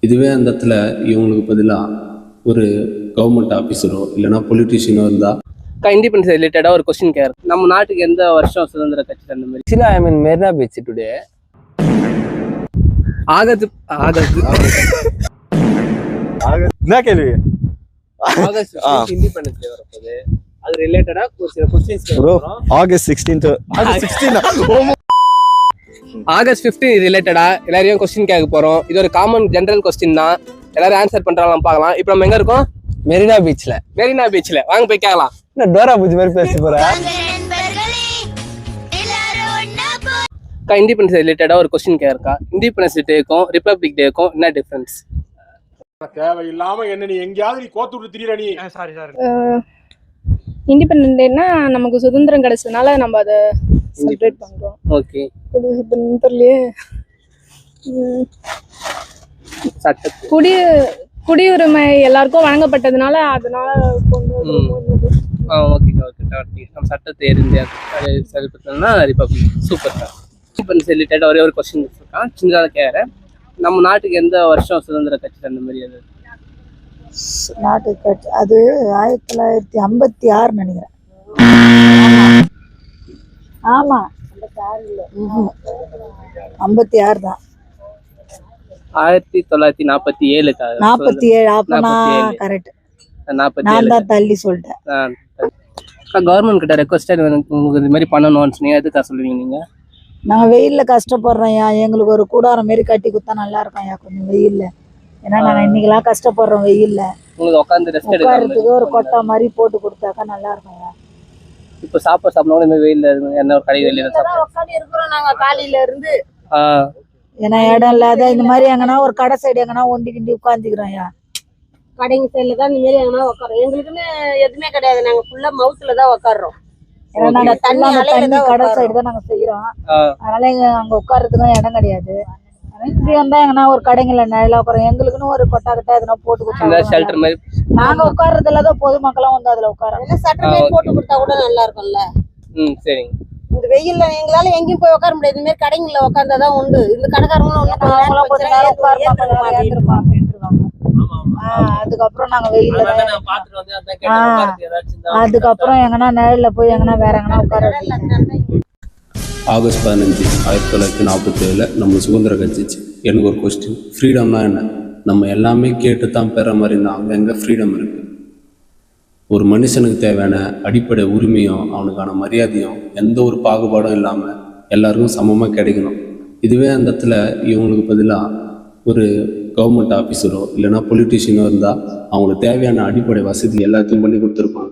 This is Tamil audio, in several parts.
இதுவே அந்த இடத்துல இவங்களுக்கு பதிலாக ஒரு கவர்மெண்ட் ஆஃபீஸரோ இல்லைனா பொலிட்டீஷியனோ இருந்தால் இண்டிபெண்டன்ஸ் ரிலேட்டடாக ஒரு கொஸ்டின் கேர். நம்ம நாட்டுக்கு எந்த வருஷம் சுதந்திர கட்சி அந்த மாதிரி? Actually, I'm in Marina Beach today. August என்ன கேள்வி? ஆகஸ்ட் இண்டிபெண்டன்ஸ் டே வரப்போகுது. அது ரிலேட்டடா ஒரு சில கொஸ்டின்ஸ் ப்ரோ ஆகஸ்ட் 16 ஆகஸ்ட் 15 ரிலேட்டடா எல்லாரையும் கொஸ்டின் கேட்க போறோம். இது ஒரு காமன் ஜெனரல் கொஸ்டின் தான். எல்லாரும் ஆன்சர் பண்றாங்களாம் பார்க்கலாம். இப்போ நம்ம எங்க இருக்கோம்? மெரினா பீச்ல. மெரினா பீச்ல. வாங்க போய் கேட்கலாம். நான் டோரா பூஜ் மாதிரி பேசிட்டு போறேன். இண்டிபெண்டன்ஸ் ரிலேட்டடா ஒரு கொஸ்டின் கேட்கா. இண்டிபெண்டன்ஸ் டேக்கும் ரிபப்ளிக் டேக்கும் என்ன டிஃபரன்ஸ்? தேவையில்லாம என்ன நீ எங்கயாவது நீ கோத்து விட்டு திரியற நீ. சாரி இண்டிபெண்டன்ட் டேனா நமக்கு சுதந்திரம் கிடைச்சதுனால நம்ம அதை செலிப்ரேட் பண்றோம். ஓகே. சுதந்திரத்திலே குடியுரிமை எல்லாருக்கும் வழங்கப்பட்டதுனால அதனால ஓகே நம்ம சட்டத்தை எரிஞ்சு அதை செயல்படுத்தணும்னா ரிபப்ளிக். Super sir. இண்டிபெண்டன்ஸ் ரிலேட்டடாக ஒரே ஒரு கொஸ்டின் இருக்கான், சின்னதாக கேட்குறேன். நம்ம நாட்டுக்கு எந்த வருஷம் சுதந்திர கட்சி அந்த மாதிரி? அது நாட்டு கட்சி அது 1956 நினைக்கிறேன். ஆமா 56 தான். 1947 அப்பனா கரெக்ட். நான் தான் தள்ளி சொல்லிட்டேன். கவர்மெண்ட் கிட்ட ரெக்வஸ்ட் உங்களுக்கு இது மாதிரி பண்ணணும்னு சொன்னீங்க, எதுக்காக சொல்லுவீங்க நீங்க? நாங்க வெயில்ல கஷ்டப்படுறோம். எங்களுக்கு ஒரு கூடாரம் மாரி கட்டி கொடுத்தா நல்லா இருக்கும் கொஞ்சம் வெயில்ல. ஏன்னா நாங்க இன்னைக்கெல்லாம் கஷ்டப்படுறோம் வெயில்ல. உங்களுக்கு உட்காந்து ரெஸ்ட் எடுக்கிறதுக்கு ஒரு கொட்டை மாதிரி போட்டு கொடுத்தாக்கா நல்லா இருக்கும். இப்போ சாப்பிடணும் வெயில்ல என்ன ஒரு கடை வெளியில உட்காந்து இருக்கிறோம் நாங்க காலையில இருந்து. ஏன்னா இடம் இல்லாத இந்த மாதிரி எங்கன்னா ஒரு கடை சைடு எங்கன்னா ஒண்டி கிண்டி உட்காந்துக்கிறோம். கடைங்க சைடுல தான் இந்த மாதிரி எங்கன்னா உட்காரோம். எங்களுக்குன்னு எதுவுமே கிடையாது. நாங்க ஃபுல்லா மவுத்துல தான் உட்காடுறோம். ஏன்னா நாங்க தண்ணி கடை சைடு தான் நாங்க செய்யறோம். அதனால அங்க உட்கார்றதுக்கும் இடம் கிடையாது. இப்படி வந்தா எங்கன்னா ஒரு கடைங்கள நிழல உட்காரோம். எங்களுக்குன்னு ஒரு கொட்டா கிட்ட எதுனா போட்டு கொடுத்தா நாங்க உட்கார்றது இல்லாதான் பொதுமக்களும் வந்து அதுல உட்காரோம். சட்டை மாதிரி போட்டு கொடுத்தா கூட நல்லா இருக்கும்ல. சரிங்க. இந்த வெயில்ல எங்களால எங்கேயும் போய் உட்கார முடியாது. இந்த மாதிரி கடைங்கள்ல உட்கார்ந்தாதான் உண்டு. இந்த கடைக்காரங்களும் அதுக்கப்புறம் நாங்க வெயில்ல அதுக்கப்புறம் எங்கன்னா நிழல்ல போய் எங்கன்னா வேற எங்கன்னா உட்கார. ஆகஸ்ட் 15 1947 நம்ம சுதந்திர கட்சிச்சு. எனக்கு ஒரு கொஸ்டின், ஃப்ரீடம்னா என்ன? நம்ம எல்லாமே கேட்டு தான் பெற மாதிரி இருந்தால் அங்கே எங்கே ஃப்ரீடம் இருக்குது? ஒரு மனுஷனுக்கு தேவையான அடிப்படை உரிமையும் அவனுக்கான மரியாதையும் எந்த ஒரு பாகுபாடும் இல்லாமல் எல்லாருக்கும் சமமாக கிடைக்கணும். இதுவே அந்த இடத்துல இவங்களுக்கு பதிலாக ஒரு கவர்மெண்ட் ஆஃபீஸரோ இல்லைனா பொலிட்டீஷியனோ இருந்தால் அவங்களுக்கு தேவையான அடிப்படை வசதி எல்லாத்தையும் பண்ணி கொடுத்துருப்பாங்க.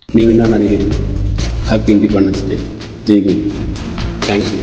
நீங்கள் என்ன நினைக்கிறீங்க? Happy independence day. ஜெய்ஹிந்த். தேங்க்யூ.